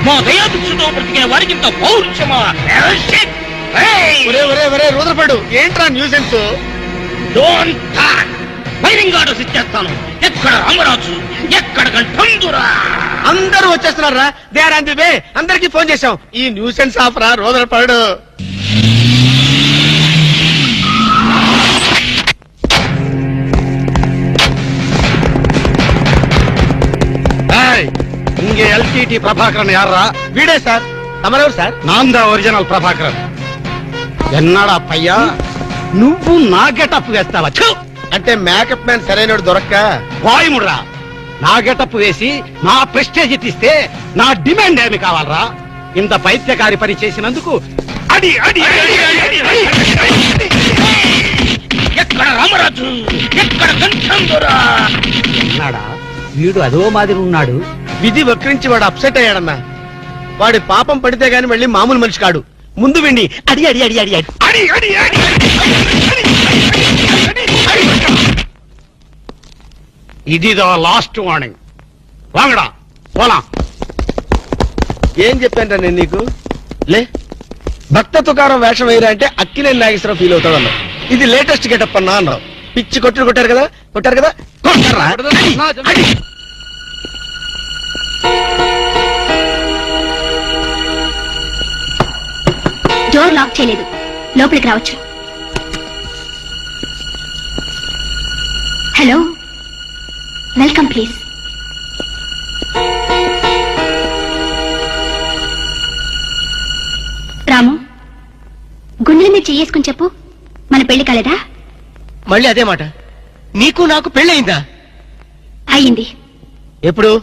మా దయాదృష్టితో బ్రతికే వారికి ఇంత పౌరుషమా? రూదరపడు, ఏంట్రా nuisance? Don't talk. Firing orders ఇచ్చేస్తాను. ఎక్కడ రామరాజు, ఎక్కడ గంటందురా? అందరూ వచ్చేస్తున్నారా? They are on the way. అందరికి ఫోన్ చేశాం. ఈ న్యూసెన్స్ ఆఫ్ రా రూదరపడు. இங்கே எல்டிடி பிரபாகரன் யாரா? వీడే సార్. తమరెవరు సార్? நான் தான் ఒరిజినల్ ప్రభాకరన్. ఎన్నాడా పయ్యా నువ్వు నా గెటప్ వేస్తావా? అంటే మేకప్ మ్యాన్ సరైనడు దొరక్క వాయుముడ్రా. నా గెటప్ వేసి నా ప్రెస్టేజ్ తీస్తే నా డిమాండ్ ఏమి కావాలరా? ఇంత పైత్యకారి పని చేసినందుకు అడి అడి ఎక్కడ రామరాజు, ఎక్కడ గంటందురా? ఎన్నాడా వీడు అదో మాదిరి ఉన్నాడు. విధి వక్రించి వాడు అప్సెట్ అయ్యాడన్నా. వాడి పాపం పడితే గాని మళ్ళీ మామూలు మనిషి కాడు. ముందు విండి అడి అడి అడి అడి అడి అడి అడి ఇదిదో లాస్ట్ వార్నింగ్. వాంగడా పోలా. ఏం చెప్పాను నేను నీకు? లే, భక్త తుకారం వేషం వేయరా అంటే అక్కినేని నాగేశ్వరరావు ఫీల్ అవుతాడు అన్నావు. ఇది లేటెస్ట్ గెటప్ అన్నా అన్నావు. పిచ్చి కొట్టారు కదా కొట్టారా? డోర్ లాక్ చేయలేదు, లోపలికి రావచ్చు. Hello, welcome please. రాము, గుండెల మీద చెయ్యేసుకుని చెప్పు, మన పెళ్లి కాలేదా? మళ్ళీ అదే మాట. నీకు నాకు పెళ్ళయిందా? అయ్యింది. ఎప్పుడు?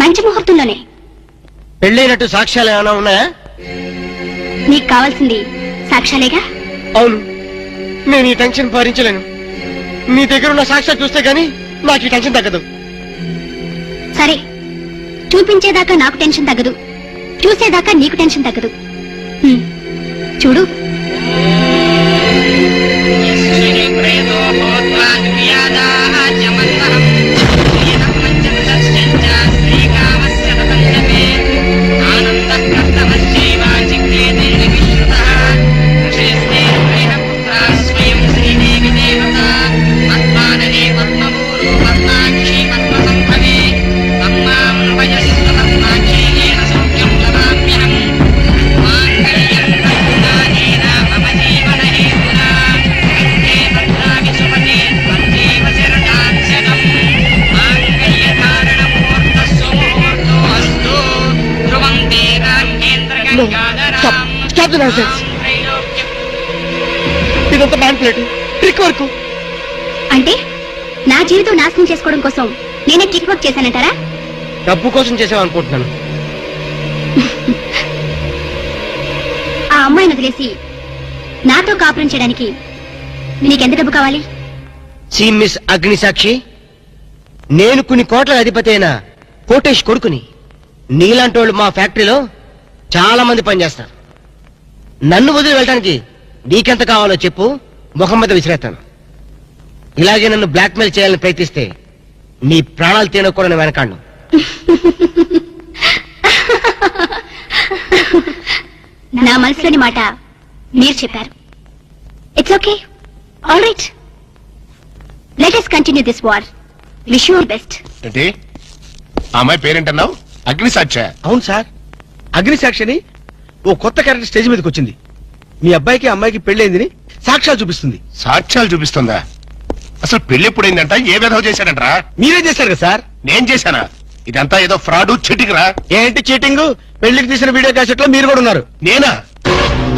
మంచి ముహూర్తంలోనే. పెళ్ళైనట్టు సాక్ష్యాలు ఏమైనా ఉన్నాయా? నీకు కావాల్సింది సాక్ష్యాలేగా? అవును. నేను ఈ టెన్షన్ భరించలేను. నీ దగ్గర ఉన్న సాక్ష్యాలు చూస్తే గానీ నాకు ఈ టెన్షన్ తగ్గదు. సరే, చూపించేదాకా నాకు టెన్షన్ తగ్గదు, చూసేదాకా నీకు టెన్షన్ తగ్గదు. చూడు. ఇదంతా మ్యానిపులేట్, ట్రిక్ వర్క్. అంటే నా జీవితం నాశనం చేసుకోవడం కోసం నేనే ట్రిక్ వర్క్ చేశానంటారా? డబ్బు కోసం చేసావనుకుంటున్నాను. ఆ అమ్మాయిని వదిలేసి నాతో కాపురం చేయడానికి నీకెంత డబ్బు కావాలి? మిస్ అగ్నిసాక్షి, నేను కొన్ని కోట్ల అధిపతి అయిన కోటేష్ కొడుకుని. నీలాంటి వాళ్ళు మా ఫ్యాక్టరీలో చాలా మంది పనిచేస్తారు. నన్ను వదిలి వెళ్ళడానికి నీకెంత కావాలో చెప్పు, ముఖం మీద విసిరేస్తాను. ఇలాగే నన్ను బ్లాక్మెయిల్ చేయాలని ప్రయత్నిస్తే నీ ప్రాణాలు తీయకుండా నేను వెనకాడు. నా మనసులోని మాట మీరు చెప్పారు. It's okay, all right. Let us continue this war. Wish you all best. ఏంటి అమ్మాయి పేరేంటన్నావు? అగ్నిసాక్ష? అవును సార్, అగ్నిసాక్షిని ఓ కొత్త క్యారెక్టర్ స్టేజ్ మీదకి వచ్చింది. మీ అబ్బాయికి అమ్మాయికి పెళ్ళైందని సాక్ష్యాలు చూపిస్తుంది. సాక్ష్యాలు చూపిస్తుందా? అసలు పెళ్లి ఎప్పుడైందంట? ఏ విధవ చేశాడంటరా? మీరే చేశారు కదా సార్? నేను చేశానా? ఇదంతా ఏదో ఫ్రాడ్ చీటింగ్ రా. ఏంటి చీటింగ్? పెళ్లికి తీసిన వీడియో క్యాసెట్ లో మీరు కూడా ఉన్నారు. నేనా?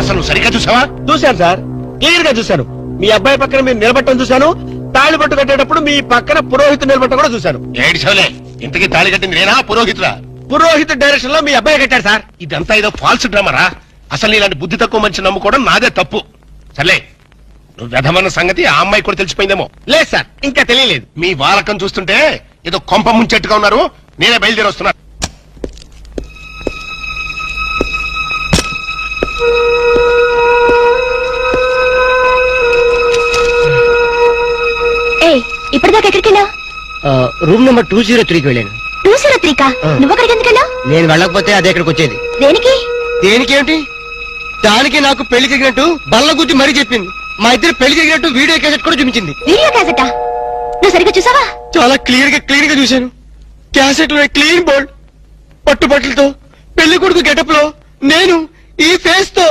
అసలు నువ్వు సరిగ్గా చూసావా? చూశాను సార్, క్లియర్ గా చూశాను. మీ అబ్బాయి పక్కన మీరు నిలబట్టడం చూశాను. తాళి పట్టు కట్టేటప్పుడు మీ పక్కన పురోహితుడు నిలబట్టడం కూడా చూశాను. ఏడిసోలే, ఇంతకీ తాళి కట్టింది నేనా పురోహితుడా? పురోహిత డైరెక్షన్ లో మీ అబ్బాయి కట్టాడు సార్. ఇదంతా ఏదో ఫాల్స్ డ్రామారా. అసలు ఇలాంటి బుద్ధి తక్కువ మనిషి నమ్ముకోవడం నాదే తప్పు. సర్లే, నువ్వు వ్యధమన్న సంగతి ఆ అమ్మాయి కూడా తెలిసిపోయిందేమో. లేదు సార్, ఇంకా తెలియలేదు. మీ వాలకం చూస్తుంటే ఏదో కొంప ముంచెట్టుగా ఉన్నారు. నేనే బయలుదేరి వస్తున్నా. ఇప్పటిదాకా ఎక్కడికి వెళ్ళావు? రూమ్ నెంబర్ 203కి వెళ్ళాను. 203కా? నువ్వు అక్కడికి ఎందుకు వెళ్ళావు? నేను వెళ్ళకపోతే అదే ఇక్కడికి వచ్చేది. దేనికి? దేనికేమిటి? దానికి నాకు పెళ్లి జరిగినట్టు బల్ల గుద్ది మరీ చెప్పింది. మా ఇద్దరు పెళ్లి జరిగినట్టు వీడియో క్యాసెట్ కూడా చూపించింది. వీడియో క్యాసెటా? నువ్వు సరిగ్గా చూసావా? చాలా క్లియర్ గా చూశాను. క్యాసెట్ లో క్లీన్ బోల్డ్, పట్టుబట్టలతో, పెళ్లి కొడుకు గెటప్ లో నేను ఈ ఫేస్ తో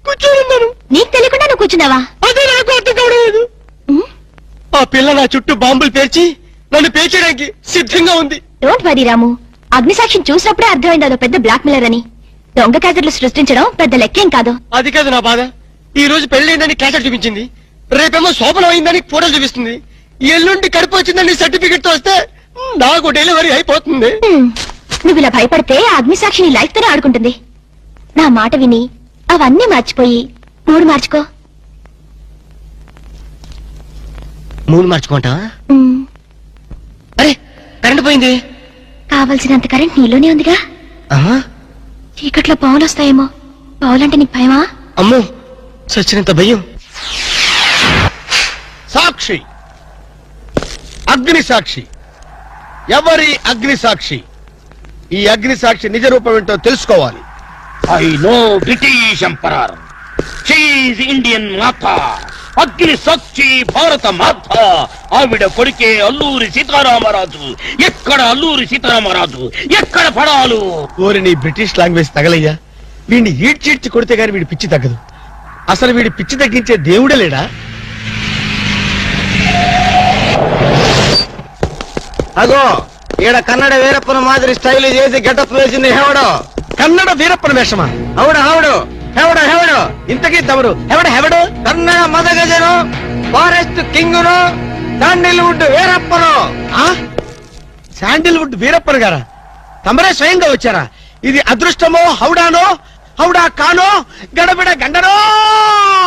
కూర్చొని ఉన్నాను. నీకు తెలియకుండా నువ్వు కూర్చున్నావా? అదే నాకు అర్థం కావడం లేదు. ఆ పిల్ల నా చుట్టూ బాంబులు పేర్చి నన్ను పేర్చడానికి సిద్ధంగా ఉంది. డోంట్ వరీ రాము, అగ్నిసాక్షిని చూసినప్పుడే అర్థమైంది అదో పెద్ద బ్లాక్ మెయిలర్ అని. దొంగ క్యాసెట్లు సృష్టించడం పెద్ద లెక్కేం కాదు. అది కాదు నా బాధ. ఈ రోజు పెళ్లి క్యాసెట్ చూపించింది, రేపేమో శోభనం అయిందని ఫోటోలు చూపిస్తుంది, ఎల్లుండి కడుపు వచ్చిందని సర్టిఫికెట్ తో వస్తే నాకు డెలివరీ అయిపోతుంది. నువ్వు ఇలా భయపడితే ఆ అగ్నిసాక్షిని లైఫ్ తోనే ఆడుకుంటుంది. నా మాట విని అవన్నీ మర్చిపోయి మూడు మార్చుకో. మూడు మార్చుకుంటావా? ఉమ్, అరే కరెంట్ పోయింది. కావలసినంత కరెంట్ నీలోనే ఉందిగా. ఆహా, చీకట్లో పావులు వస్తాయేమో. పావులంటే నీకు భయమా? అమ్మో, సచ్చినంత భయం. సాక్షి, అగ్ని సాక్షి. ఎవరి అగ్ని సాక్షి? ఈ అగ్ని సాక్షి నిజ రూపం ఏంటో తెలుసుకోవాలి. ఐ నో బ్రిటిష్ ఎంపరర్, షీఈ్ ఇండియన్ మాత, అగ్ని సాక్షి భారత మాత. ఆవిడ కొడుకే అల్లూరి సీతారామరాజు. ఎక్కడ అల్లూరి సీతారామరాజు, ఎక్కడ పడాలు? ఓరి నీ బ్రిటిష్ లాంగ్వేజ్ తగలయ్యా. వీడిని ఈడ్చిడ్చి కొడితే గాని వీడి పిచ్చి తగ్గదు. అసలు వీడి పిచ్చి తగ్గించే దేవుడే లేడా? అగో ఈడ కన్నడ వీరప్పన మాదిరి స్టైల్ చేసి గెటప్ వేసింది హెవడో. కన్నడ వీరప్పన వేషమా? అవుడు హెవడు హెవడు ఇంతకీ తమరు హెవడు కన్నడ మదగజను, ఫారెస్ట్ కింగును, శాండిల్వుడ్ వీరప్పను. శాండిల్వుడ్ వీరప్పన్ గారా? తమరే స్వయంగా వచ్చారా? ఇది అదృష్టమో హౌడానో, హౌడా కానో, గడబిడ గండనో?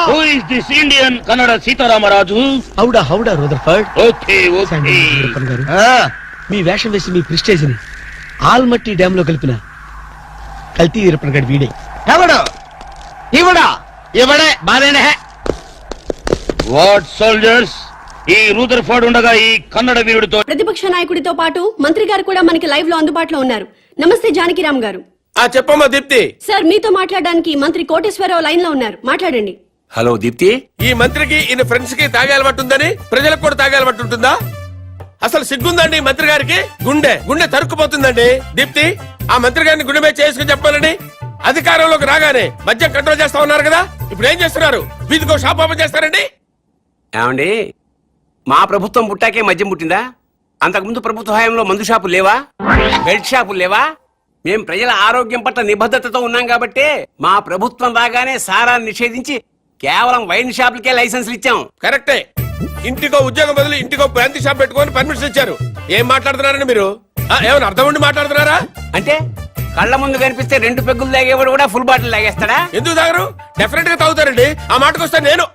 Who is this Indian Kannada Sitaramaraju? హౌడా Rutherford. Okay okay. Sandalwood Veerappan garu, మీ వేషం వేసి మీ ప్రిస్టేజ్ ని ఆల్మట్టి డ్యామ్ లో కలిపిన కల్తీ వీరప్పన్ గారి వీడే. హెవడు ఇవడే బాధేనే. వాట్ సోల్జర్స్, ఈ రూదర్ఫోర్డ్ ఉండగా ఈ కన్నడ వీరుడితో ప్రతిపక్ష నాయకుడితో పాటు మంత్రి గారు కూడా మనకి లైవ్ లో అందుబాటులో ఉన్నారు. నమస్తే జానకిరామ్ గారు. చెప్పమ్మా దీప్తి. సార్ మీతో మాట్లాడడానికి మంత్రి కోటేశ్వరరావు లైన్ లో ఉన్నారు, మాట్లాడండి. హలో దీప్తి. ఈ మంత్రికి ఈయన ఫ్రెండ్స్ కి తాగే అలవాటు ఉందని ప్రజలకు కూడా తాగే అలవాటు ఉంటుందా? అసలు సిగ్గుందండి ఈ మంత్రి గారికి? గుండె తరుక్కుపోతుందండి. దీప్తి, ఆ మంత్రి గారిని గుండె మీద చేసుకుని చెప్పాలని అధికారంలోకి రాగానే మద్యం కంట్రోల్ చేస్తా ఉన్నారు కదా, ఇప్పుడు ఏం చేస్తున్నారు? వీధికో షాప్ ఓపెన్ చేస్తారండి? ఏమండి, మా ప్రభుత్వం పుట్టాకే మద్యం పుట్టిందా? అంతకుముందు ప్రభుత్వ హయాంలో మందు షాపులు లేవా? బెల్ట్ షాపులు లేవా? మేం ప్రజల ఆరోగ్యం పట్ల నిబద్ధతతో ఉన్నాం కాబట్టి మా ప్రభుత్వం రాగానే సారాన్ని నిషేధించి కేవలం వైన్ షాపులకే లైసెన్సులు ఇచ్చాం. కరెక్టే. ఇంటికో ఉద్యోగం బదులు ఇంటికో బ్రాంతి షాప్ పెట్టుకొని పర్మిషన్ ఇచ్చారు. ఏం మాట్లాడుతున్నారండి మీరు? ఏమైనా అర్థం ఉండి మాట్లాడుతున్నారా? అంటే కళ్ళ ముందు కనిపిస్తే 2 పెగ్గులు తాగేవాడు కూడా ఫుల్ బాటిల్ తాగేస్తాడా? ఎందుకు తాగరు? డెఫినెట్ గా తాగుతారండి. ఆ మాటకు వస్తే నేను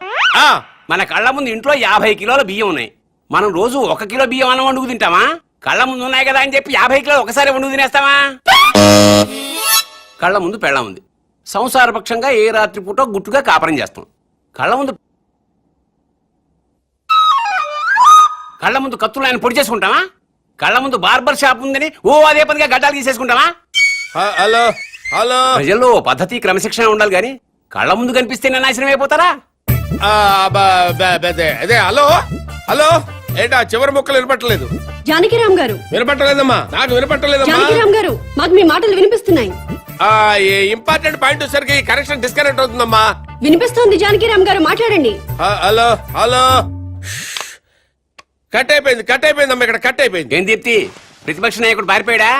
మన కళ్ళ ముందు ఇంట్లో 50 కిలోల బియ్యం ఉన్నాయి. మనం రోజు 1 కిలో బియ్యం అన్నం వండుకు తింటామా? కళ్ళ ముందు ఉన్నాయి కదా అని చెప్పి 50 కిలోలు ఒకసారి వండుకు తినేస్తామా? కళ్ళ ముందు పెళ్ళం ఉంది, సంసారపక్షంగా ఏ రాత్రి పూట గుట్టుగా కాపురం చేస్తాం. కళ్ళ ముందు కత్తులు ఆయన పొడి చేసుకుంటామా? కళ్ళ ముందు బార్బర్ షాప్ ఉందని అదే పనిగా గడ్డాలు తీసేసుకుంటామా? హలో హలో, ప్రజల్లో పద్ధతి క్రమశిక్షణ ఉండాలి గాని కళ్ళ ముందు కనిపిస్తే నాశనం అయిపోతారా? అదే హలో హలో, ఏంటా చివరి ముక్కలు వినపట్టలేదు? జానకిరామ్ గారు. వినపట్టలేదమ్మా, నాకు వినపట్టలేదమ్మా. జానకిరామ్ గారు, మాకు మీ మాటలు వినిపిస్తున్నాయి. ఇంపార్టెంట్ పాయింట్ వచ్చేసరికి కనెక్షన్ డిస్కనెక్ట్ అవుతుందమ్మా. వినిపిస్తోంది జానకిరామ్ గారు, మాట్లాడండి. హలో హలో, కట్ అయిపోయిందమ్మా, ఇక్కడ కట్ అయిపోయింది. ఏం దీప్తి, ప్రతిపక్ష నాయకుడు పారిపోయాడా?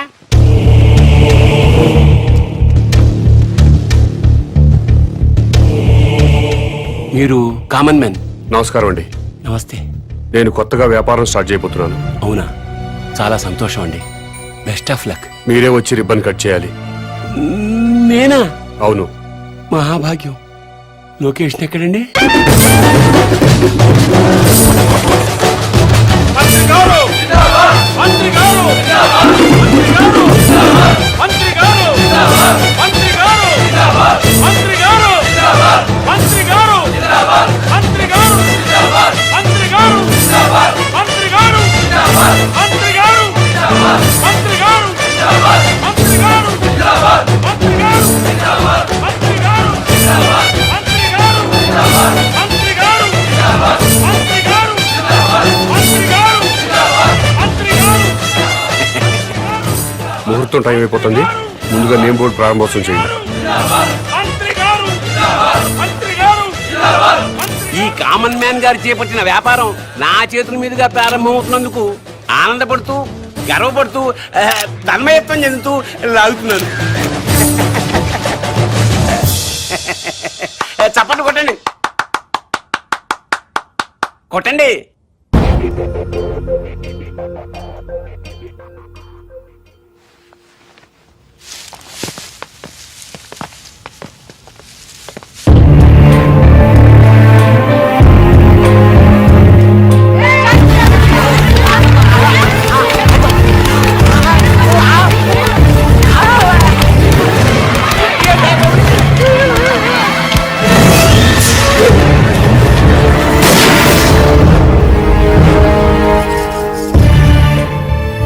మీరు కామన్ మ్యాన్. నమస్కారం అండి. నమస్తే. నేను కొత్తగా వ్యాపారం స్టార్ట్ చేయబోతున్నాను. అవునా, చాలా సంతోషం అండి. Best of luck. మీరే వచ్చి రిబ్బన్ కట్ చేయాలి. నేనా? అవును. మహాభాగ్యం. లొకేషన్ ఎక్కడండి? ముహూర్తం టైం అయిపోతుంది. ముందుగా నేమ్ బోర్డు ప్రారంభోత్సవం చేయండి. ఈ కామన్ మ్యాన్ గారు చేపట్టిన వ్యాపారం నా చేతుల మీదుగా ప్రారంభమవుతున్నందుకు ఆనందపడుతూ గర్వపడుతూ తన్మయత్వం చెందుతూ లాగుతున్నాను. చప్పట్లు కొట్టండి, కొట్టండి.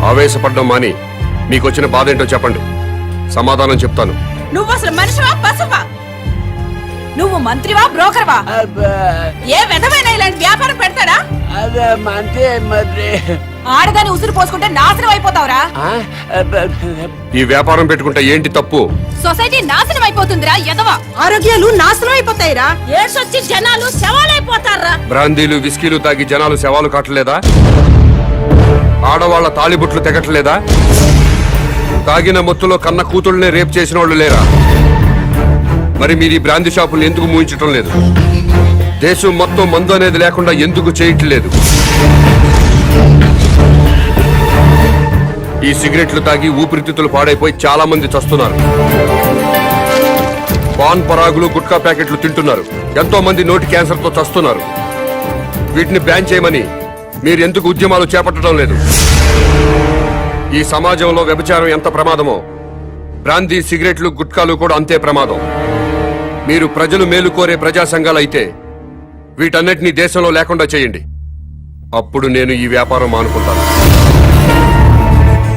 ఆవేశపడ్డం మాని మీకు వచ్చిన బాధ ఏంటో చెప్పండి, సమాధానం చెప్తాను. నువ్వు అసలు మనిషివా పశువా? నువ్వు మంత్రివా బ్రోకర్వా? ఏ విధమైన ఇలాంటి వ్యాపారం పెడతాడా? అంటే మరి ఆడదాన్ని ఉసురు పోసుకుంటే నాశనం అయిపోతావురా. ఈ వ్యాపారం పెట్టుకుంటే ఏంటి తప్పు? సొసైటీ నాశనం అయిపోతుందిరా ఎదవా. ఆరోగ్యాలు నాశనం అయిపోతాయిరా. ఏడ్సొచ్చి జనాలు శవాలైపోతారా. బ్రాందీలు విస్కీలు తాగి జనాలు శవాలు కాటలేదా? ఆడవాళ్ల తాళిబుట్లు తెగట్లేదా? తాగిన మొత్తులో కన్న కూతుళ్ళనే రేప్ చేసిన వాళ్ళు లేరా? మరి మీరు ఈ బ్రాందీ షాపులు ఎందుకు మూయించటం లేదు? దేశం మొత్తం మందు అనేది లేకుండా ఎందుకు చేయట్లేదు? ఈ సిగరెట్లు తాగి ఊపిరితిత్తులు పాడైపోయి చాలా మంది చస్తున్నారు. పాన్ పరాగులు గుట్కా ప్యాకెట్లు తింటున్నారు. ఎంతో మంది నోటి క్యాన్సర్ తో చస్తున్నారు. వీటిని బ్యాన్ చేయమని మీరు ఎందుకు ఉద్యమాలు చేపట్టడం లేదు? ఈ సమాజంలో వ్యభిచారం ఎంత ప్రమాదమో బ్రాందీ సిగరెట్లు గుట్కాలు కూడా అంతే ప్రమాదం. మీరు ప్రజలు మేలు కోరే ప్రజా సంఘాలు అయితే వీటన్నిటినీ దేశంలో లేకుండా చేయండి. అప్పుడు నేను ఈ వ్యాపారం మానుకుంటాను.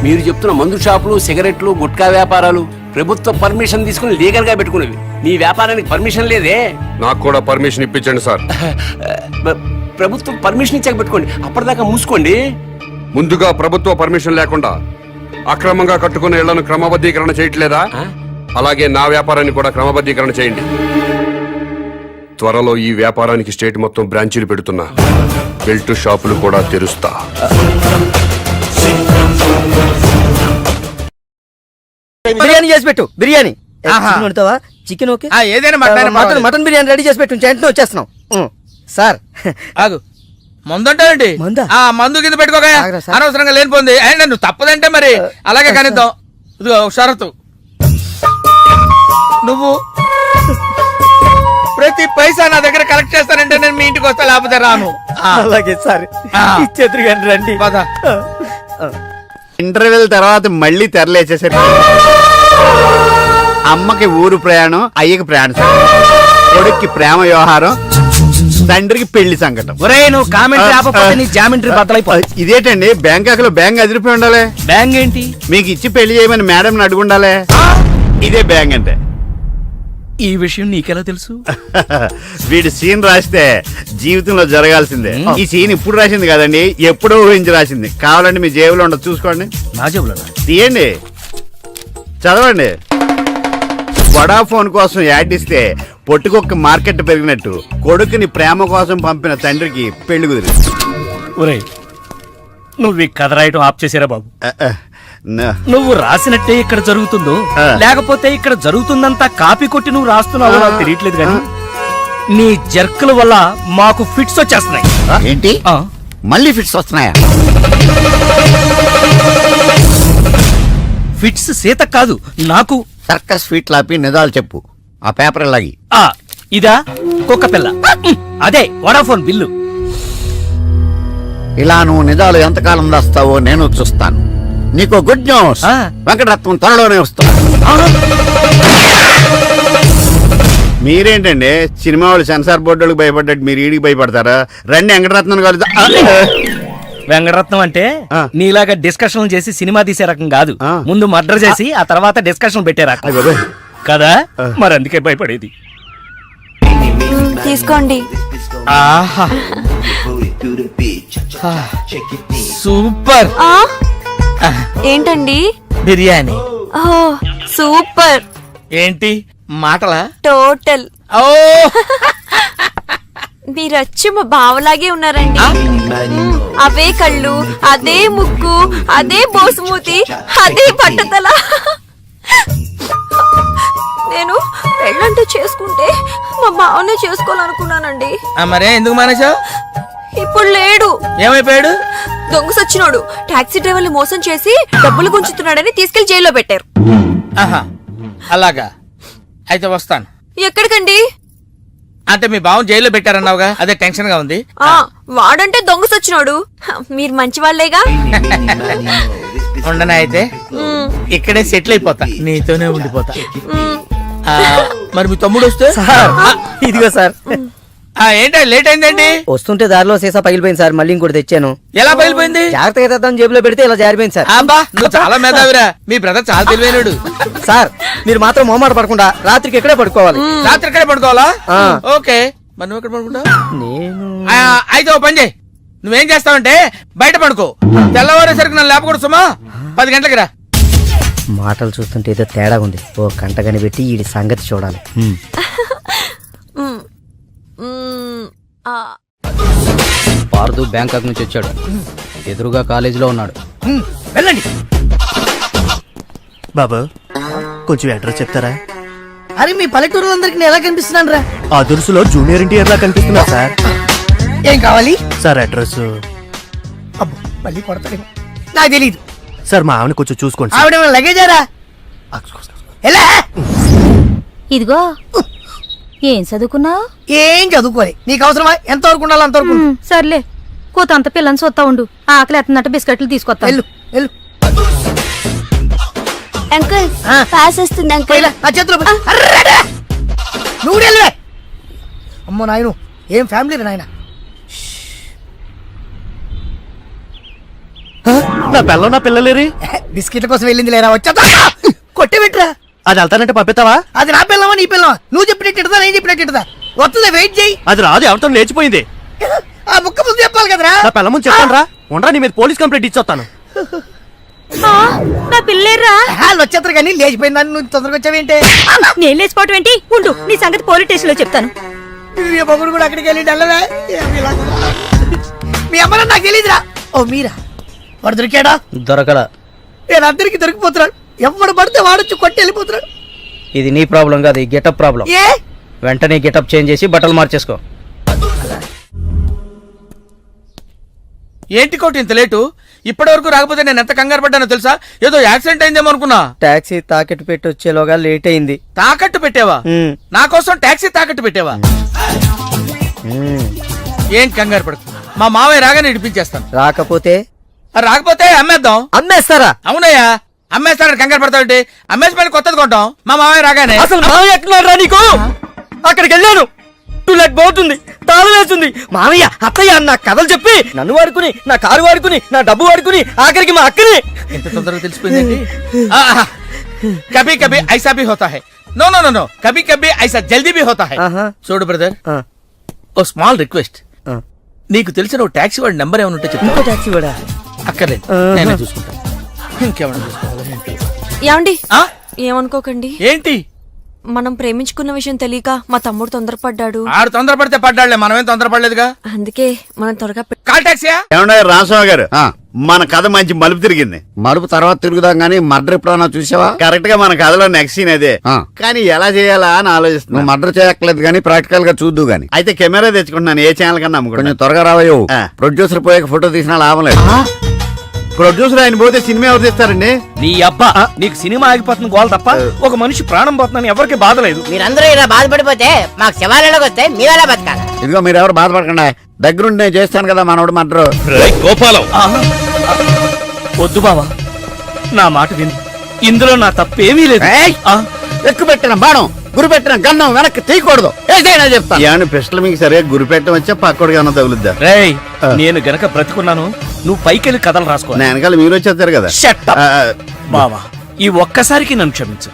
మీరు చెప్తున్న మందు షాపులు, సిగరెట్లు, గుట్కా వ్యాపారాలు ప్రభుత్వ పర్మిషన్ తీసుకుని లీగల్ గా పెట్టుకునేవి. నీ వ్యాపారానికి పర్మిషన్ లేదే. నాకు కూడా పర్మిషన్ ఇప్పించండి సార్. ప్రభుత్వం పర్మిషన్ ఇచ్చాక పెట్టుకోండి, అప్పటిదాకా మూసుకోండి. ముందుగా ప్రభుత్వ పర్మిషన్ లేకుండా అక్రమంగా కట్టుకున్న ఇళ్లను క్రమబద్ధీకరణ చేయట్లేదా? అలాగే నా వ్యాపారాన్ని కూడా క్రమబద్ధీకరణ చేయండి. త్వరలో ఈ వ్యాపారానికి స్టేట్ మొత్తం బ్రాంచీలు పెడుతున్నా. బెల్ట్ షాపులు కూడా తెరుస్తా. బిర్యానీ చేసి పెట్టు. బిర్యానీ వండుతావా? చికెన్ ఓకే, ఏదైనా మటన్ బిర్యానీ రెడీ చేసి పెట్టు. వెంటనే వచ్చేస్తున్నాం సార్. ఆగు, మందుంటానండి. మందా? మందు కింద పెట్టుకోగా ఆగరా సార్. అనవసరంగా లేనిపోంది. అయినా నువ్వు తప్పదంటే మరి అలాగే కనిద్దాం. ఇదిగో ఒక షరతు, నువ్వు ప్రతి పైసా నా దగ్గర కలెక్ట్ చేస్తానంటే నేను మీ ఇంటికి వస్తా, లేకపోతే రాను. అలాగే సార్, ఇచ్చేద్దరు కానీ రండి. పద. ఇంటర్వెల్ తర్వాత మళ్ళీ తెరలేసేసారు. అమ్మకి ఊరు ప్రయాణం, అయ్యకి ప్రయాణం, కొడుక్కి ప్రేమ వ్యవహారం, తండ్రికి పెళ్లి సంకటం. ఒరే, నువ్వు కామెంటరీ ఆపకపోతే నీ జామెంట్రీ బద్దలైపో. ఇదేటండి బ్యాంకాక్ లో బ్యాంక్ అదిరిపోయి ఉండాలి. బ్యాంగ్ ఏంటి? మీకు ఇచ్చి పెళ్లి చేయమని మేడం అడుగుండాలి. ఇదే బ్యాంక్ అంటే. ఈ విషయం నీకెలా తెలుసు? వీడు సీన్ రాస్తే జీవితంలో జరగాల్సిందే. ఈ సీన్ ఇప్పుడు రాసింది కదండి, ఎప్పుడో ఊహించి రాసింది. కావాలంటే మీ జేబులో ఉండదు, చూసుకోండి. నా జేబులో తీయండి, చదవండి. వడాఫోన్ కోసం యాడ్ ఇస్తే పొట్టుకొక్క మార్కెట్ పెరిగినట్టు కొడుకుని ప్రేమ కోసం పంపిన తండ్రికి పెళ్లి కుదిరింది. ఒరే, నువ్వు ఈ కథ రాయటం ఆప్ చేసారా బాబు? నువ్వు రాసినట్టే ఇక్కడ జరుగుతుందో, లేకపోతే ఇక్కడ జరుగుతుందంతా కాపీ కొట్టి నువ్వు రాస్తున్నావో నాకు తెలియట్లేదు కానీ నీ జర్కుల వల్ల మాకు ఫిట్స్ వచ్చేస్తున్నాయి. ఏంటి మళ్ళీ ఫిట్స్ వస్తున్నాయా? ఫిట్స్ సీత కాదు, నాకు. సర్కస్ ఫీట్ లాపి నిజాలు చెప్పు. ఆ పేపర్ లాగి. ఇదా కుక్క పిల్ల, అదే వడాఫోన్ బిల్లు. ఇలా నువ్వు నిజాలు ఎంతకాలం దాస్తావో నేను చూస్తాను. నీకు గుడ్ న్యూస్, వెంకటరత్నం త్వరలోనే వస్తాను. మీరేంటండి సినిమా వాళ్ళు సెన్సార్ బోర్డులకు భయపడ్డట్టు మీరు ఈడికి భయపడతారా? రండి వెంకటరత్నం గారు. వెంకటరత్నం అంటే నీలాగా డిస్కషన్ చేసి సినిమా తీసే రకం కాదు. ముందు మర్డర్ చేసి ఆ తర్వాత డిస్కషన్ పెట్టే రకం కదా. మరి అందుకే భయపడేది. తీసుకోండి. ఆహా, సూపర్. ఏంటండి? బిర్యానీ. సూపర్ ఏంటి మాటలా? టోటల్ ఓ మీరచ్చి మా బావలాగే ఉన్నారండి. అవే కళ్ళు, అదే ముక్కు, అదే బోసుమూతి, అదే పట్టతల. నేను పెళ్ళంటూ చేసుకుంటే మా బావనే చేసుకోవాలనుకున్నానండి. మరే ఎందుకు మానేశావు? ఇప్పుడు లేడు. ఏమైపోయాడు? దొంగ సచ్చినోడు టాక్సీ డ్రైవర్ని మోసం చేసి డబ్బులు గుంచుతున్నాడని తీసుకెళ్లి జైల్లో పెట్టారు. ఆహా అలాగా, అయితే వస్తాను. ఎక్కడికండి? అంటే మీ బావం జైల్లో పెట్టారన్నావుగా, అదే టెన్షన్ గా ఉంది. వాడంటే దొంగ సచ్చినోడు. మీరు మంచి వాళ్ళేగా. ఉండనా అయితే ఇక్కడే సెటిల్ అయిపోతా, నీతోనే ఉండిపోతా. మరి మీ తమ్ముడు వస్తే? ఇదిగో సార్. ఏంటో లేట్ అయిందండి? వస్తుంటే దారిలో సీసా పగిలిపోయింది సార్, మళ్ళీ ఇంకోటి తెచ్చాను. ఎలా బయలుపోయింది? జాగ్రత్తగా తెద్దాం జేబులో పెడితే ఇలా జారిపోయింది సార్. అబ్బా నువ్వు చాలా మేధావిరా, మీ బ్రదర్ చాలా తెలివైనడు. సార్ మీరు మాత్రం మొహమాట పడకుండా రాత్రికి ఎక్కడే పడుకోవాలి. రాత్రి ఎక్కడే పడుకోవాలా? ఓకే, మరి నువ్వు ఎక్కడ పడుకుంటావు? నేను అయితే ఓ పని చేయి, నువ్వేం చేస్తావంటే బయట పడుకో, తెల్లవారేసరికి నన్ను లేపకూడదు సుమా. 10 గంటలకి రా. మాటలు చూస్తుంటే ఏదో తేడా ఉంది. ఓ గంట కనిపెట్టి ఈ సంగతి చూడాలి. పార్దు బ్యాంకాక్ నుంచి వచ్చాడు, ఎదురుగా కాలేజీలో ఉన్నాడు. వెళ్ళండి. బాబు కొంచెం అడ్రస్ చెప్తారా? అరే మీ పల్లెటూరులందరికి నేను ఎలా కనిపిస్తున్నాను రా? ఆ దురుసులో జూనియర్ ఎన్టీఆర్ లా కనిపిస్తున్నా సార్. ఏం కావాలి సార్ అడ్రస్ అబ్బో మళ్ళీ కొడతాడు, నాకు తెలీదు. సార్ మా ఆవిడ కొంచెం చూసుకోండి. ఆవిడ లగేజారా? ఎలా? ఇదిగో ఏం చదువుకున్నావు? ఏం చదువుకోవాలి, నీకు అవసరమా? ఎంత వరకు ఉండాలి అంతవరకు. సర్లే కోత అంత పిల్లని చూస్తా ఉండు, ఆకలి ఎత్తనట్టు బిస్కెట్లు తీసుకొస్తా. వెళ్ళు వెళ్ళు. అంకుల్ పాస్ వస్తుంది అంకుల్. నా చేతిలో పెట్టి. అర్రడా! నువ్వు వెళ్ళవే. అమ్మో నాయను, ఏం ఫ్యామిలీ రా నాయన. నా పిల్ల నా పిల్లలేరి బిస్కెట్ల కోసం వెళ్ళింది లేరా, వచ్చా కొట్టే పెట్టరా. అది వెళ్తానంటే పంపిస్తావా? అది నా పిల్లమా నీ పిల్లమా? నువ్వు చెప్పినట్టు నేను చెప్పినట్టు వస్తుందా? వెయిట్ చేయి. అది రాదు, ఎవరితో లేచిపోయింది. ఆ బుక్క ముందు చెప్పాలి కదరా. నా పిల్ల ముందు చెప్తాను రా, ఉండరా నీ మీద పోలీస్ కంప్లైంట్ ఇచ్చొస్తాను. నా పిల్లేరా? వాళ్ళు వచ్చేస్తారు కానీ లేచిపోయిందని నువ్వు తొందరగా వచ్చావేంటే? నేను లేచిపోవటం ఏంటి? ఉండు, నీ సంగతి పోలీస్ స్టేషన్ లో చెప్తాను. మీ మొగుడు కూడా అక్కడికి వెళ్ళి వెళ్ళవే. మీ అమ్మ నాకు తెలియదురా. ఓ మీరా, వాడు దొరికాడా? దొరకల. నేను అందరికి దొరికిపోతున్నాడు, ఎవడు పడితే వాడొచ్చి కొట్టి వెళ్ళిపోతున్నాడు. ఇది నీ ప్రాబ్లం కాదు, ఈ గెటప్ ప్రాబ్లం. ఏ వెంటనే గెటప్ చేంజ్ చేసి బట్టలు మార్చేసుకో. ఏంటి కోటి ఇంత లేటు? ఇప్పటి వరకు రాకపోతే నేను ఎంత కంగారు పడ్డానో తెలుసా? ఏదో యాక్సిడెంట్ అయిందేమో అనుకున్నా. టాక్సీ తాకెట్టు పెట్టి వచ్చేలోగా లేట్ అయింది. తాకట్టు పెట్టావా? నా కోసం టాక్సీ తాకట్టు పెట్టావా? ఏం కంగారు పడకు, మా మావయ్య రాగానే ఇడిపించేస్తాను. రాకపోతే రాకపోతే అమ్మేద్దాం. అమ్మేస్తారా? అవునయ్యా, అమ్మేస్తాడు. కంగారు పడతావుంటే అమ్మేసి మళ్ళీ కొత్తది కొంటాం మా మావయ్య రాగానే. అసలు మావయ్య ఎక్కడున్నారా నీకు? అక్కడికి వెళ్ళాను, టూలెట్ పోతుంది, తాళం వేస్తుంది. మావయ్య అత్తయ్య నా కథలు చెప్పి నన్ను వాడుకుని, నా కారు వాడుకుని, నా డబ్బు వాడుకుని, ఆఖరికి మా అక్కని. ఎంత తొందరగా తెలిసిపోయింది. కభీ కభీ ఐసా భీ హోతా హై. నో నో నో నో, కభీ కభీ ఐసా జల్దీ భీ హోతా హై. చూడు బ్రదర్, ఓ స్మాల్ రిక్వెస్ట్. నీకు తెలిసిన ఓ టాక్సీ వాడి నెంబర్ ఏమైనా ఉంటే చెప్పు. టాక్సీ వాడా? అక్కర్లేదు, నేనే చూసుకుంటా. ఇంకేమైనా చూసుకోవాలి. ఏమండి ఏమనుకోకండి, ఏంటి? మనం ప్రేమించుకున్న విషయం తెలియక మా తమ్ముడు తొందరపడ్డాడు. ఆడు తొందరపడితే పడ్డాడులే, మనమేం తొందరపడలేదుగా. అందుకే మనం త్వరగా కాల్ టాక్సీయా? ఏమన్నా రామస్వామి గారు, మన కథ మంచి మలుపు తిరిగింది. మలుపు తర్వాత తిరుగుదాం గానీ మర్డర్ ఎప్పుడన్నా చూసావా? కరెక్ట్ గా మన కథలో నెక్స్ట్ సీన్ అదే. కానీ ఎలా చేయాలా అని ఆలోచిస్తున్నా. మర్డర్ చేయక్కలేదు గానీ ప్రాక్టికల్ గా చూద్దు గానీ. అయితే కెమెరా తెచ్చుకుంటున్నాను, ఏ ఛానల్ కన్నా కొంచెం అమ్ముకుంటాను. త్వరగా రావయ్యో. ఆ. ప్రొడ్యూసర్ పోయాక ఫోటో తీసినా లాభం లేదు. ప్రొడ్యూసర్ ఆయన పోతే సినిమా ఎవరు తీస్తారండి? నీ అబ్బా, నీకు సినిమా ఆగిపోతుంది గోల్ తప్ప ఒక మనిషి ప్రాణం పోతుందని ఎవరికి బాధ లేదు. మీరందరూ ఇలా బాధపడిపోతే మాకు శివాలయంలోకి వస్తే మీ వేళ బతకాలి. ఇదిగో మీరు ఎవరు బాధపడకుండా, దగ్గరుండి నేను చేస్తాను కదా మనోడు మర్డర్. గోపాలం, వద్దు బావా, నా మాట విను, ఇందులో నా తప్పేమీ లేదు. ఎక్కువ పెట్టిన బాణం, గురి పెట్టిన గన్నం వెనక్కి తీయకూడదు, ఏదైనా చెప్తాను. ఏమన్నా పిస్టల్ మీకు సరిగా గురి పెట్టడం వచ్చా పక్కడికి ఏమన్నా తగులుద్దా? రేయ్, నేను గనక బ్రతికున్నాను, నువ్వు పైకెళ్ళి కథలు రాసుకో. నేను వెనకాల మీరు వచ్చేస్తారు కదా. బావా, ఈ ఒక్కసారికి నన్ను క్షమించు.